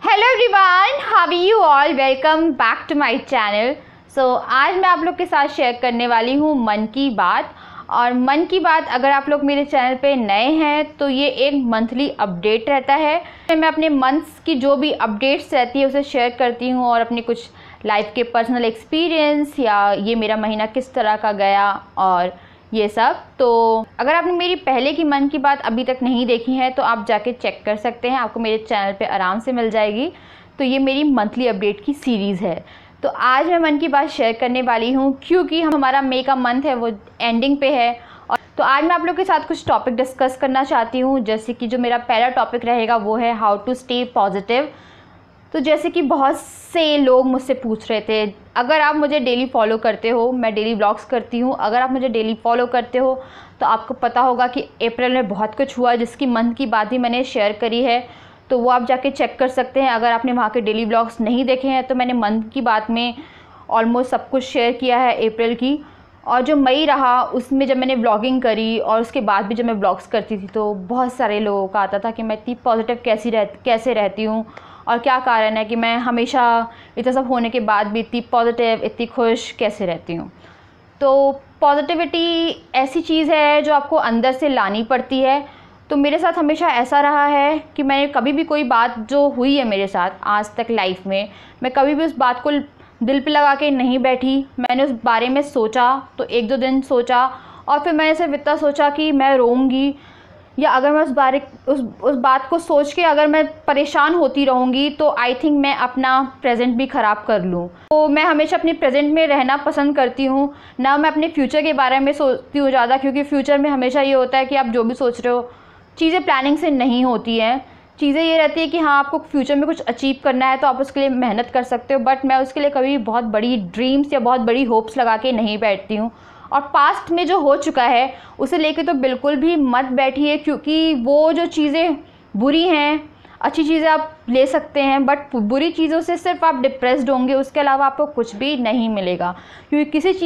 Hello everyone, how are you all. Welcome back to my channel. आज मैं आप लोग के साथ शेयर करने वाली हूँ मन की बात। और मन की बात, अगर आप लोग मेरे चैनल पे नए हैं तो ये एक मंथली अपडेट रहता है। मैं अपने मंथ्स की जो भी अपडेट्स रहती है उसे शेयर करती हूँ और अपने कुछ लाइफ के पर्सनल एक्सपीरियंस या ये मेरा महीना किस तरह का गया और ये सब। तो अगर आपने मेरी पहले की मन की बात अभी तक नहीं देखी है तो आप जाके चेक कर सकते हैं, आपको मेरे चैनल पे आराम से मिल जाएगी। तो ये मेरी मंथली अपडेट की सीरीज़ है। तो आज मैं मन की बात शेयर करने वाली हूँ क्योंकि हमारा मई का मंथ है वो एंडिंग पे है। और तो आज मैं आप लोग के साथ कुछ टॉपिक डिस्कस करना चाहती हूँ। जैसे कि जो मेरा पहला टॉपिक रहेगा वो है हाउ टू स्टे पॉजिटिव। तो जैसे कि बहुत से लोग मुझसे पूछ रहे थे, अगर आप मुझे डेली फॉलो करते हो, मैं डेली व्लॉग्स करती हूँ, अगर आप मुझे डेली फॉलो करते हो तो आपको पता होगा कि अप्रैल में बहुत कुछ हुआ जिसकी मंथ की बात ही मैंने शेयर करी है। तो वो आप जाके चेक कर सकते हैं। अगर आपने वहाँ के डेली व्लॉग्स नहीं देखे हैं तो मैंने मंथ की बात में ऑलमोस्ट सब कुछ शेयर किया है अप्रैल की। और जो मई रहा उसमें जब मैंने व्लॉगिंग करी और उसके बाद भी जब मैं व्लॉग्स करती थी तो बहुत सारे लोगों का आता था कि मैं इतनी पॉजिटिव कैसे रहती हूँ और क्या कारण है कि मैं हमेशा इतना सब होने के बाद भी इतनी पॉजिटिव, इतनी खुश कैसे रहती हूँ। तो पॉजिटिविटी ऐसी चीज़ है जो आपको अंदर से लानी पड़ती है। तो मेरे साथ हमेशा ऐसा रहा है कि मैंने कभी भी कोई बात जो हुई है मेरे साथ आज तक लाइफ में, मैं कभी भी उस बात को दिल पे लगा के नहीं बैठी। मैंने उस बारे में सोचा तो एक दो दिन सोचा और फिर मैंने सिर्फ इतना सोचा कि मैं रोऊंगी या अगर मैं उस बात को सोच के अगर मैं परेशान होती रहूँगी तो आई थिंक मैं अपना प्रेजेंट भी ख़राब कर लूँ। तो मैं हमेशा अपने प्रेजेंट में रहना पसंद करती हूँ, ना मैं अपने फ्यूचर के बारे में सोचती हूँ ज़्यादा, क्योंकि फ्यूचर में हमेशा ये होता है कि आप जो भी सोच रहे हो चीज़ें प्लानिंग से नहीं होती हैं। चीज़ें ये रहती है कि हाँ, आपको फ्यूचर में कुछ अचीव करना है तो आप उसके लिए मेहनत कर सकते हो, बट मैं उसके लिए कभी बहुत बड़ी ड्रीम्स या बहुत बड़ी होप्स लगा के नहीं बैठती हूँ। और पास्ट में जो हो चुका है उसे लेके तो बिल्कुल भी मत बैठिए, क्योंकि वो जो चीज़ें बुरी हैं, अच्छी चीज़ें आप ले सकते हैं बट बुरी चीज़ों से सिर्फ आप डिप्रेस्ड होंगे, उसके अलावा आपको कुछ भी नहीं मिलेगा। क्योंकि किसी भी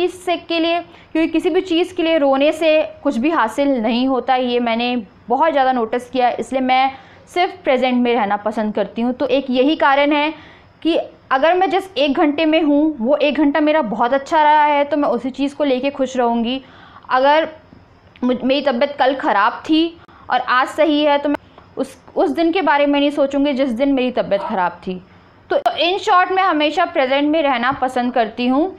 चीज़ के लिए रोने से कुछ भी हासिल नहीं होता। ये मैंने बहुत ज़्यादा नोटिस किया, इसलिए मैं सिर्फ प्रेजेंट में रहना पसंद करती हूँ। तो एक यही कारण है कि अगर मैं जिस 1 घंटे में हूँ वो 1 घंटा मेरा बहुत अच्छा रहा है तो मैं उसी चीज़ को लेके खुश रहूँगी। अगर मेरी तबीयत कल ख़राब थी और आज सही है तो मैं उस दिन के बारे में नहीं सोचूंगी जिस दिन मेरी तबीयत ख़राब थी। तो इन शॉर्ट मैं हमेशा प्रेजेंट में रहना पसंद करती हूँ,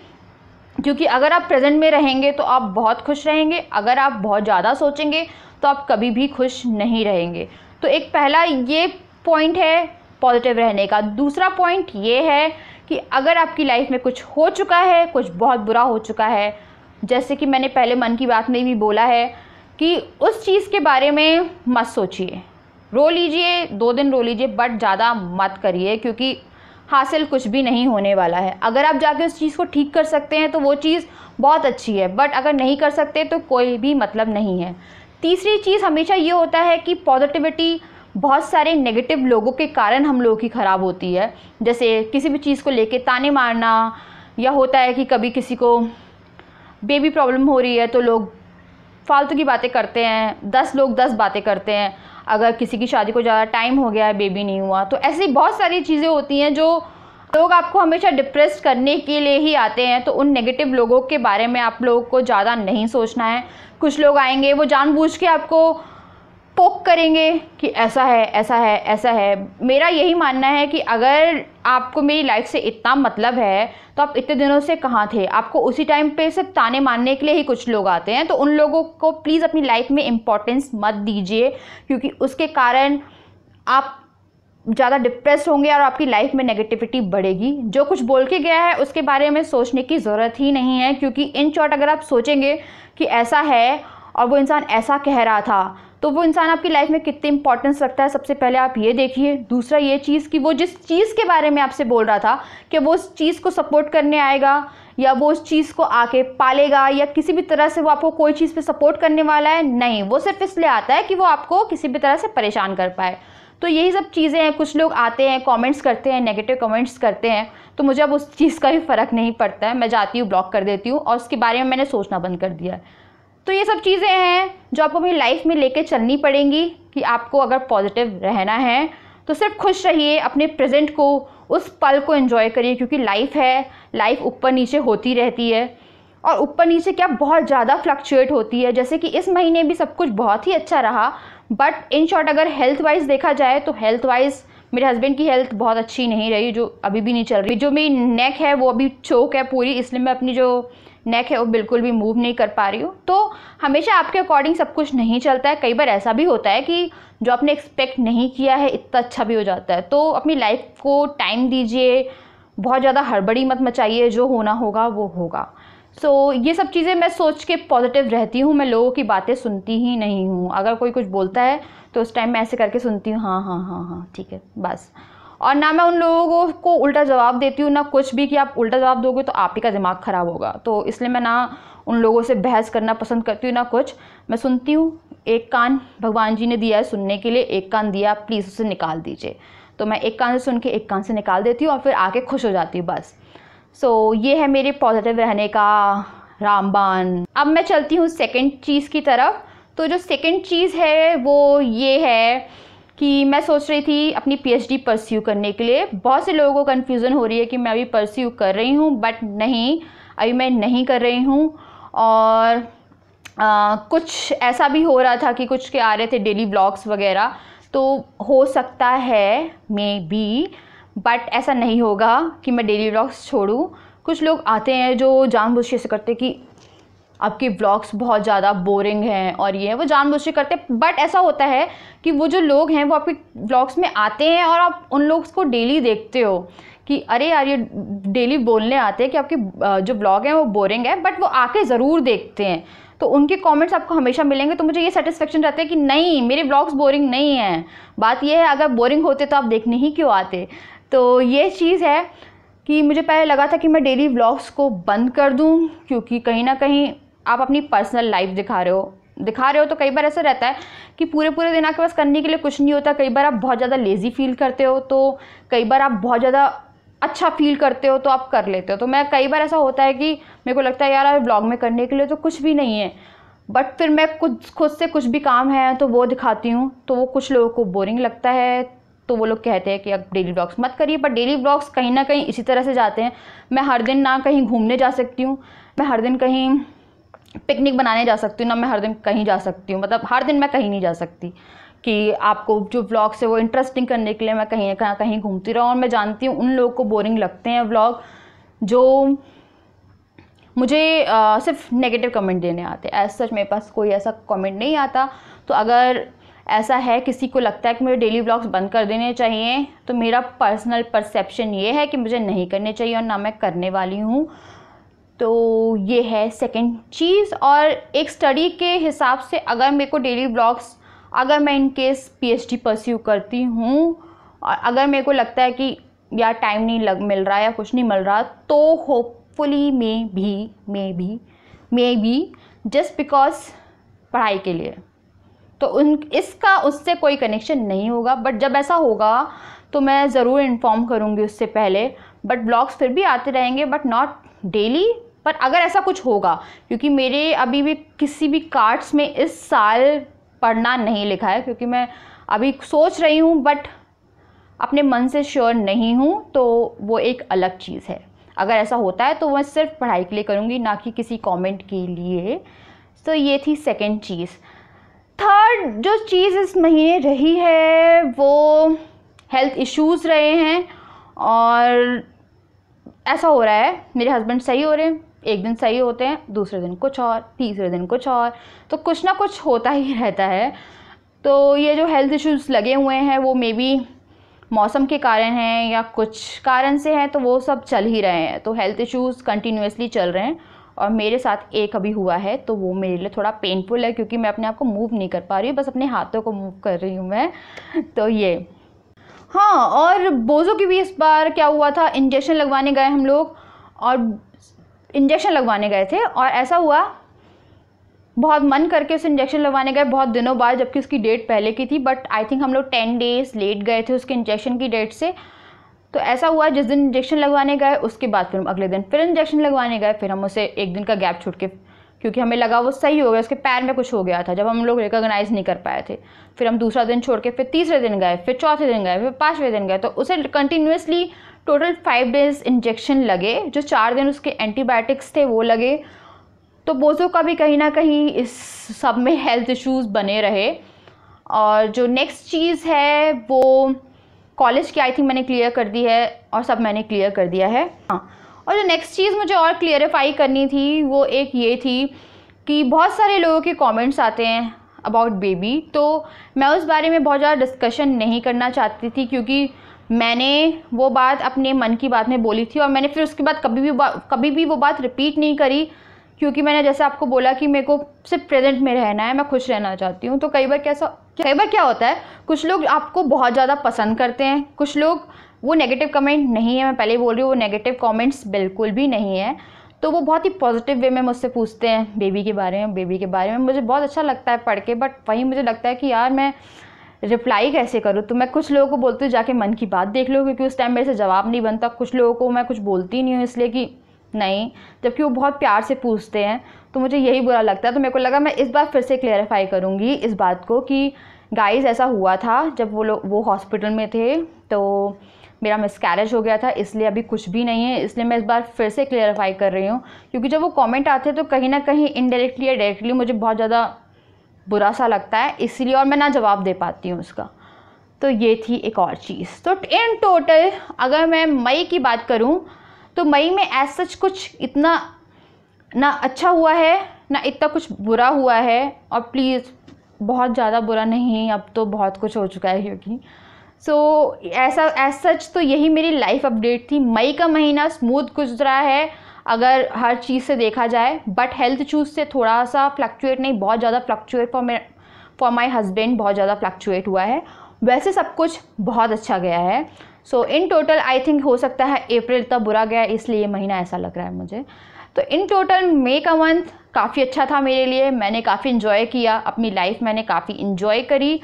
क्योंकि अगर आप प्रेजेंट में रहेंगे तो आप बहुत खुश रहेंगे। अगर आप बहुत ज़्यादा सोचेंगे तो आप कभी भी खुश नहीं रहेंगे। तो एक पहला ये पॉइंट है पॉजिटिव रहने का। दूसरा पॉइंट ये है कि अगर आपकी लाइफ में कुछ हो चुका है, कुछ बहुत बुरा हो चुका है, जैसे कि मैंने पहले मन की बात में भी बोला है कि उस चीज़ के बारे में मत सोचिए। रो लीजिए, 2 दिन रो लीजिए बट ज़्यादा मत करिए, क्योंकि हासिल कुछ भी नहीं होने वाला है। अगर आप जाके उस चीज़ को ठीक कर सकते हैं तो वो चीज़ बहुत अच्छी है, बट अगर नहीं कर सकते तो कोई भी मतलब नहीं है। तीसरी चीज़ हमेशा ये होता है कि पॉजिटिविटी बहुत सारे नेगेटिव लोगों के कारण हम लोगों की ख़राब होती है। जैसे किसी भी चीज़ को लेके ताने मारना, या होता है कि कभी किसी को बेबी प्रॉब्लम हो रही है तो लोग फालतू की बातें करते हैं, 10 लोग 10 बातें करते हैं। अगर किसी की शादी को ज़्यादा टाइम हो गया है, बेबी नहीं हुआ, तो ऐसी बहुत सारी चीज़ें होती हैं जो लोग आपको हमेशा डिप्रेस करने के लिए ही आते हैं। तो उन नेगेटिव लोगों के बारे में आप लोगों को ज़्यादा नहीं सोचना है। कुछ लोग आएंगे वो जानबूझ के आपको पोक करेंगे कि ऐसा है, ऐसा है, ऐसा है। मेरा यही मानना है कि अगर आपको मेरी लाइफ से इतना मतलब है तो आप इतने दिनों से कहाँ थे। आपको उसी टाइम पे सिर्फ ताने मारने के लिए ही कुछ लोग आते हैं, तो उन लोगों को प्लीज़ अपनी लाइफ में इम्पोर्टेंस मत दीजिए, क्योंकि उसके कारण आप ज़्यादा डिप्रेस होंगे और आपकी लाइफ में नेगेटिविटी बढ़ेगी। जो कुछ बोल के गया है उसके बारे में सोचने की ज़रूरत ही नहीं है, क्योंकि इन शॉर्ट अगर आप सोचेंगे कि ऐसा है और वो इंसान ऐसा कह रहा था तो वो इंसान आपकी लाइफ में कितनी इंपॉर्टेंस रखता है, सबसे पहले आप ये देखिए। दूसरा ये चीज़ कि वो जिस चीज़ के बारे में आपसे बोल रहा था कि वो उस चीज़ को सपोर्ट करने आएगा या वो उस चीज़ को आके पालेगा या किसी भी तरह से वो आपको कोई चीज़ पे सपोर्ट करने वाला है, नहीं। वो सिर्फ इसलिए आता है कि वो आपको किसी भी तरह से परेशान कर पाए। तो यही सब चीज़ें हैं। कुछ लोग आते हैं, कमेंट्स करते हैं, नेगेटिव कमेंट्स करते हैं, तो मुझे अब उस चीज़ का भी फ़र्क नहीं पड़ता है। मैं जाती हूँ, ब्लॉक कर देती हूँ और उसके बारे में मैंने सोचना बंद कर दिया है। तो ये सब चीज़ें हैं जो आपको अपनी लाइफ में लेके चलनी पड़ेंगी कि आपको अगर पॉजिटिव रहना है तो सिर्फ खुश रहिए, अपने प्रेजेंट को, उस पल को एंजॉय करिए, क्योंकि लाइफ है, लाइफ ऊपर नीचे होती रहती है, और ऊपर नीचे क्या बहुत ज़्यादा फ्लक्चुएट होती है। जैसे कि इस महीने भी सब कुछ बहुत ही अच्छा रहा, बट इन शॉर्ट अगर हेल्थ वाइज देखा जाए तो हेल्थ वाइज मेरे हस्बैंड की हेल्थ बहुत अच्छी नहीं रही, जो अभी भी नहीं चल रही। जो मेरी नेक है वो अभी चोक है पूरी, इसलिए मैं अपनी जो नेक है वो बिल्कुल भी मूव नहीं कर पा रही हूँ। तो हमेशा आपके अकॉर्डिंग सब कुछ नहीं चलता है, कई बार ऐसा भी होता है कि जो आपने एक्सपेक्ट नहीं किया है इतना अच्छा भी हो जाता है। तो अपनी लाइफ को टाइम दीजिए, बहुत ज़्यादा हड़बड़ी मत मचाइए, जो होना होगा वो होगा। सो ये सब चीज़ें मैं सोच के पॉजिटिव रहती हूँ। मैं लोगों की बातें सुनती ही नहीं हूँ, अगर कोई कुछ बोलता है तो उस टाइम मैं ऐसे करके सुनती हूँ, हाँ हाँ हाँ हाँ ठीक है बस। और ना मैं उन लोगों को उल्टा जवाब देती हूँ, ना कुछ भी कि आप उल्टा जवाब दोगे तो आप ही का दिमाग ख़राब होगा। तो इसलिए मैं ना उन लोगों से बहस करना पसंद करती हूँ ना कुछ। मैं सुनती हूँ, एक कान भगवान जी ने दिया है सुनने के लिए, एक कान दिया, प्लीज़ उसे निकाल दीजिए। तो मैं एक कान से सुन के एक कान से निकाल देती हूँ और फिर आके खुश हो जाती हूँ बस। सो ये है मेरे पॉजिटिव रहने का रामबाण। अब मैं चलती हूँ सेकंड चीज़ की तरफ। तो जो सेकंड चीज़ है वो ये है कि मैं सोच रही थी अपनी पीएचडी परस्यू करने के लिए। बहुत से लोगों को कन्फ्यूज़न हो रही है कि मैं अभी परस्यू कर रही हूँ, बट नहीं, अभी मैं नहीं कर रही हूँ। और कुछ ऐसा भी हो रहा था कि कुछ के आ रहे थे डेली व्लॉग्स वगैरह, तो हो सकता है मे बी, बट ऐसा नहीं होगा कि मैं डेली व्लॉग्स छोड़ूं। कुछ लोग आते हैं जो जानबूझ के ऐसे करते कि आपके व्लॉग्स बहुत ज़्यादा बोरिंग हैं और ये है, वो जानबूझ के करते हैं। बट ऐसा होता है कि वो जो लोग हैं वो आपके व्लॉग्स में आते हैं और आप उन लोग को डेली देखते हो कि अरे यार ये डेली बोलने आते हैं कि आपके जो व्लॉग हैं वो बोरिंग है, बट वो आके ज़रूर देखते हैं। तो उनके कमेंट्स आपको हमेशा मिलेंगे, तो मुझे ये सेटिस्फेक्शन रहता है कि नहीं, मेरे व्लॉग्स बोरिंग नहीं हैं। बात ये है अगर बोरिंग होते तो आप देखने ही क्यों आते। तो ये चीज़ है कि मुझे पहले लगा था कि मैं डेली व्लॉग्स को बंद कर दूं, क्योंकि कहीं ना कहीं आप अपनी पर्सनल लाइफ दिखा रहे हो। तो कई बार ऐसा रहता है कि पूरे पूरे दिन आपके पास करने के लिए कुछ नहीं होता। कई बार आप बहुत ज़्यादा लेज़ी फील करते हो, तो कई बार आप बहुत ज़्यादा अच्छा फील करते हो तो आप कर लेते हो। तो मैं कई बार ऐसा होता है कि मेरे को लगता है यार व्लॉग में करने के लिए तो कुछ भी नहीं है, बट फिर मैं खुद से कुछ भी काम है तो वो दिखाती हूँ, तो वो कुछ लोगों को बोरिंग लगता है। तो वो लोग कहते हैं कि आप डेली व्लॉग्स मत करिए, बट डेली व्लॉग्स कहीं ना कहीं इसी तरह से जाते हैं। मैं हर दिन ना कहीं घूमने जा सकती हूँ, मैं हर दिन कहीं पिकनिक बनाने जा सकती हूँ, ना मैं हर दिन कहीं जा सकती हूँ। मतलब हर दिन मैं कहीं नहीं जा सकती कि आपको जो व्लॉग्स है वो इंटरेस्टिंग करने के लिए मैं कहीं ना कहीं घूमती रहूँ। और मैं जानती हूँ उन लोगों को बोरिंग लगते हैं व्लॉग जो मुझे सिर्फ नेगेटिव कमेंट देने आते हैं। एज सच मेरे पास कोई ऐसा कमेंट नहीं आता। तो अगर ऐसा है किसी को लगता है कि मुझे डेली व्लॉग्स बंद कर देने चाहिए, तो मेरा पर्सनल परसेप्शन ये है कि मुझे नहीं करने चाहिए और ना मैं करने वाली हूँ। तो ये है सेकंड चीज़। और एक स्टडी के हिसाब से अगर मेरे को डेली व्लॉग्स, अगर मैं इन केस पीएचडी परस्यू करती हूँ और अगर मेरे को लगता है कि यार टाइम नहीं मिल रहा या कुछ नहीं मिल रहा, तो hopefully may be just because पढ़ाई के लिए, तो इसका उससे कोई कनेक्शन नहीं होगा। बट जब ऐसा होगा तो मैं ज़रूर इन्फॉर्म करूँगी उससे पहले। बट ब्लॉग्स फिर भी आते रहेंगे, बट नॉट डेली। पर अगर ऐसा कुछ होगा, क्योंकि मेरे अभी भी किसी भी कार्ड्स में इस साल पढ़ना नहीं लिखा है, क्योंकि मैं अभी सोच रही हूँ बट अपने मन से श्योर नहीं हूँ, तो वो एक अलग चीज़ है। अगर ऐसा होता है तो मैं सिर्फ पढ़ाई के लिए करूँगी, ना कि किसी कमेंट के लिए। तो ये थी सेकंड चीज़। थर्ड जो चीज़ इस महीने रही है वो हेल्थ इश्यूज़ रहे हैं। और ऐसा हो रहा है मेरे हस्बैंड सही हो रहे हैं, एक दिन सही होते हैं, दूसरे दिन कुछ और, तीसरे दिन कुछ और, तो कुछ ना कुछ होता ही रहता है। तो ये जो हेल्थ इश्यूज़ लगे हुए हैं वो मे बी मौसम के कारण हैं या कुछ कारण से हैं, तो वो सब चल ही रहे हैं। तो हेल्थ इश्यूज़ कंटिन्यूसली चल रहे हैं और मेरे साथ एक अभी हुआ है, तो वो मेरे लिए थोड़ा पेनफुल है, क्योंकि मैं अपने आप को मूव नहीं कर पा रही हूँ, बस अपने हाथों को मूव कर रही हूँ मैं। तो ये हाँ। और बोझों की भी इस बार क्या हुआ था, इंजेक्शन लगवाने गए हम लोग, और इंजेक्शन लगवाने गए थे और ऐसा हुआ बहुत मन करके उसे इंजेक्शन लगवाने गए बहुत दिनों बाद, जबकि उसकी डेट पहले की थी। बट आई थिंक हम लोग 10 डेज़ लेट गए थे उसके इंजेक्शन की डेट से। तो ऐसा हुआ जिस दिन इंजेक्शन लगवाने गए उसके बाद फिर हम अगले दिन फिर इंजेक्शन लगवाने गए, फिर हम उसे एक दिन का गैप छूट के क्योंकि हमें लगा वो सही हो गया, उसके पैर में कुछ हो गया था, जब हम लोग रिकॉग्नाइज़ नहीं कर पाए थे। फिर हम दूसरा दिन छोड़ के फिर तीसरे दिन गए, फिर चौथे दिन गए, फिर 5वें दिन गए, तो उसे कंटिन्यूसली टोटल 5 डेज़ इंजेक्शन लगे। जो 4 दिन उसके एंटीबायोटिक्स थे वो लगे। तो बोझों का भी कहीं ना कहीं इस सब में हेल्थ इश्यूज़ बने रहे। और जो नेक्स्ट चीज़ है वो कॉलेज की आई थिंक मैंने क्लियर कर दी है, और सब मैंने क्लियर कर दिया है। हाँ, और जो नेक्स्ट चीज़ मुझे और क्लियरिफाई करनी थी वो एक ये थी कि बहुत सारे लोगों के कमेंट्स आते हैं अबाउट बेबी, तो मैं उस बारे में बहुत ज़्यादा डिस्कशन नहीं करना चाहती थी, क्योंकि मैंने वो बात अपने मन की बात में बोली थी और मैंने फिर उसके बाद कभी भी वो बात रिपीट नहीं करी, क्योंकि मैंने जैसे आपको बोला कि मेरे को सिर्फ प्रेजेंट में रहना है, मैं खुश रहना चाहती हूँ। तो कई बार क्या होता है, कुछ लोग आपको बहुत ज़्यादा पसंद करते हैं, कुछ लोग, वो नेगेटिव कमेंट नहीं है, मैं पहले ही बोल रही हूँ, वो नेगेटिव कमेंट्स बिल्कुल भी नहीं है, तो वो बहुत ही पॉजिटिव वे में मुझसे पूछते हैं बेबी के बारे में। मुझे बहुत अच्छा लगता है पढ़ के, बट वहीं मुझे लगता है कि यार मैं रिप्लाई कैसे करूँ। तो मैं कुछ लोगों को बोलती हूँ जाके मन की बात देख लो, क्योंकि उस टाइम मेरे से जवाब नहीं बनता। कुछ लोगों को मैं कुछ बोलती नहीं हूँ इसलिए कि नहीं, जबकि वो बहुत प्यार से पूछते हैं, तो मुझे यही बुरा लगता है। तो मेरे को लगा मैं इस बार फिर से क्लेरिफाई करूँगी इस बात को कि गाइस ऐसा हुआ था जब वो हॉस्पिटल में थे, तो मेरा मिसकैरेज हो गया था, इसलिए अभी कुछ भी नहीं है। इसलिए मैं इस बार फिर से क्लेरिफाई कर रही हूँ, क्योंकि जब वो कमेंट आते हैं तो कहीं ना कहीं इनडायरेक्टली या डायरेक्टली मुझे बहुत ज़्यादा बुरा सा लगता है, इसलिए, और मैं ना जवाब दे पाती हूँ उसका। तो ये थी एक और चीज़। तो इन टोटल अगर मैं मई की बात करूँ तो मई में एज सच कुछ इतना ना अच्छा हुआ है ना इतना कुछ बुरा हुआ है, और प्लीज़ बहुत ज़्यादा बुरा नहीं, अब तो बहुत कुछ हो चुका है, क्योंकि ऐसा एज सच तो यही मेरी लाइफ अपडेट थी। मई का महीना स्मूथ गुजरा है अगर हर चीज़ से देखा जाए, बट हेल्थ इशूज़ से थोड़ा सा फ्लक्चुएट, नहीं बहुत ज़्यादा फ्लक्चुएट फॉर माई हस्बैंड बहुत ज़्यादा फ्लक्चुएट हुआ है। वैसे सब कुछ बहुत अच्छा गया है। सो इन टोटल आई थिंक हो सकता है अप्रैल इतना बुरा गया, इसलिए ये महीना ऐसा लग रहा है मुझे। तो इन टोटल मई का मंथ काफ़ी अच्छा था मेरे लिए, मैंने काफ़ी इन्जॉय किया, अपनी लाइफ मैंने काफ़ी इन्जॉय करी,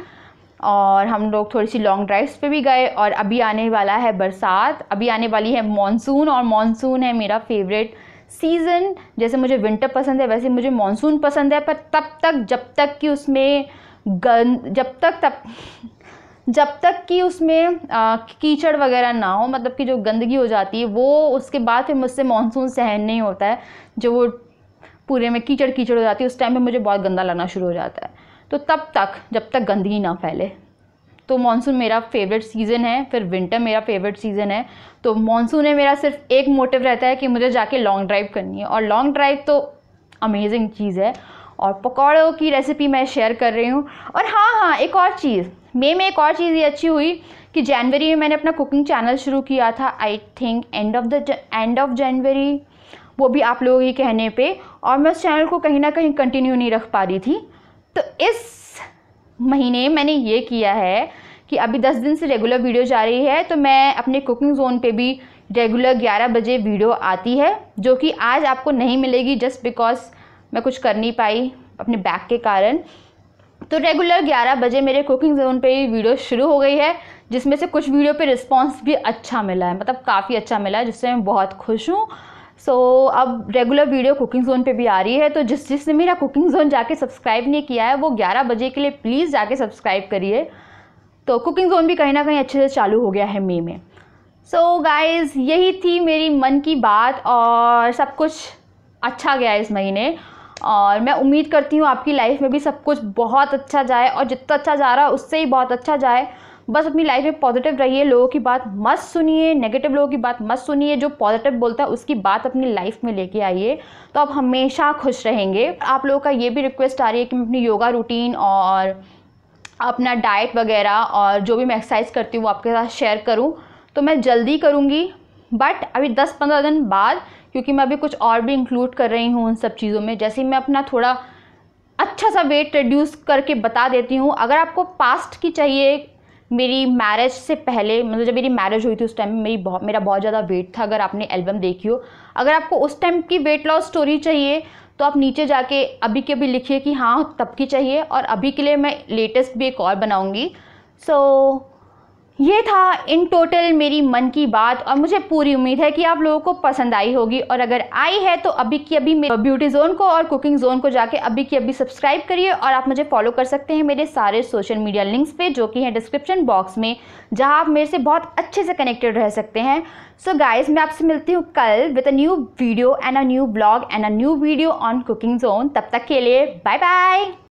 और हम लोग थोड़ी सी लॉन्ग ड्राइव्स पे भी गए। और अभी आने वाला है बरसात, अभी आने वाली है मॉनसून, और मॉनसून है मेरा फेवरेट सीज़न। जैसे मुझे विंटर पसंद है वैसे मुझे मॉनसून पसंद है, पर जब तक कि उसमें कीचड़ वगैरह ना हो, मतलब कि जो गंदगी हो जाती है वो, उसके बाद फिर मुझसे मॉनसून सहन नहीं होता है। जो वो पूरे में कीचड़ हो जाती है, उस टाइम पे मुझे बहुत गंदा लगना शुरू हो जाता है। तो जब तक गंदगी ना फैले, तो मॉनसून मेरा फेवरेट सीज़न है। फिर विंटर मेरा फेवरेट सीज़न है। तो मॉनसून में मेरा सिर्फ एक मोटिव रहता है कि मुझे जाके लॉन्ग ड्राइव करनी है, और लॉन्ग ड्राइव तो अमेजिंग चीज़ है। और पकौड़ों की रेसिपी मैं शेयर कर रही हूँ। और हाँ, एक और चीज़, मई में एक और चीज़ ये अच्छी हुई कि जनवरी में मैंने अपना कुकिंग चैनल शुरू किया था, I think end of January, वो भी आप लोगों के कहने पे, और मैं उस चैनल को कहीं ना कहीं कंटिन्यू नहीं रख पा रही थी। तो इस महीने मैंने ये किया है कि अभी 10 दिन से रेगुलर वीडियो जा रही है, तो मैं अपने कुकिंग जोन पे भी रेगुलर 11 बजे वीडियो आती है, जो कि आज आपको नहीं मिलेगी जस्ट बिकॉज मैं कुछ कर नहीं पाई अपने बैक के कारण। तो रेगुलर 11 बजे मेरे कुकिंग जोन पे वीडियो शुरू हो गई है, जिसमें से कुछ वीडियो पे रिस्पांस भी अच्छा मिला है, मतलब काफ़ी अच्छा मिला है, जिससे मैं बहुत खुश हूँ। अब रेगुलर वीडियो कुकिंग जोन पे भी आ रही है। तो जिसने मेरा कुकिंग जोन जाके सब्सक्राइब नहीं किया है वो 11 बजे के लिए प्लीज़ जाके सब्सक्राइब करिए। तो कुकिंग जोन भी कहीं ना कहीं अच्छे से चालू हो गया है मई में। सो गाइज़, यही थी मेरी मन की बात, और सब कुछ अच्छा गया इस महीने, और मैं उम्मीद करती हूँ आपकी लाइफ में भी सब कुछ बहुत अच्छा जाए, और जितना अच्छा जा रहा है उससे ही बहुत अच्छा जाए। बस अपनी लाइफ में पॉजिटिव रहिए, लोगों की बात मत सुनिए, नेगेटिव लोगों की बात मत सुनिए, जो पॉजिटिव बोलता है उसकी बात अपनी लाइफ में लेके आइए, तो आप हमेशा खुश रहेंगे। आप लोगों का ये भी रिक्वेस्ट आ रही है कि मैं अपनी योगा रूटीन और अपना डाइट वगैरह और जो भी मैं एक्सरसाइज करती हूँ वो आपके साथ शेयर करूँ, तो मैं जल्दी करूँगी, बट अभी 10-15 दिन बाद, क्योंकि मैं अभी कुछ और भी इंक्लूड कर रही हूँ उन सब चीज़ों में। जैसे मैं अपना थोड़ा अच्छा सा वेट रिड्यूस करके बता देती हूँ। अगर आपको पास्ट की चाहिए, मेरी मैरिज से पहले, मतलब जब मेरी मैरिज हुई थी उस टाइम में मेरा बहुत ज़्यादा वेट था, अगर आपने एल्बम देखी हो। अगर आपको उस टाइम की वेट लॉस स्टोरी चाहिए तो आप नीचे जाके अभी के भी लिखिए कि हाँ तब की चाहिए, और अभी के लिए मैं लेटेस्ट भी एक और बनाऊँगी। सो ये था इन टोटल मेरी मन की बात, और मुझे पूरी उम्मीद है कि आप लोगों को पसंद आई होगी। और अगर आई है तो अभी की अभी मेरे ब्यूटी जोन को और कुकिंग जोन को जाके अभी की अभी सब्सक्राइब करिए, और आप मुझे फॉलो कर सकते हैं मेरे सारे सोशल मीडिया लिंक्स पे, जो कि हैं डिस्क्रिप्शन बॉक्स में, जहां आप मेरे से बहुत अच्छे से कनेक्टेड रह सकते हैं। सो गाइज, मैं आपसे मिलती हूँ कल with a new video and a new blog and a new video on cooking zone. तब तक के लिए बाय बाय।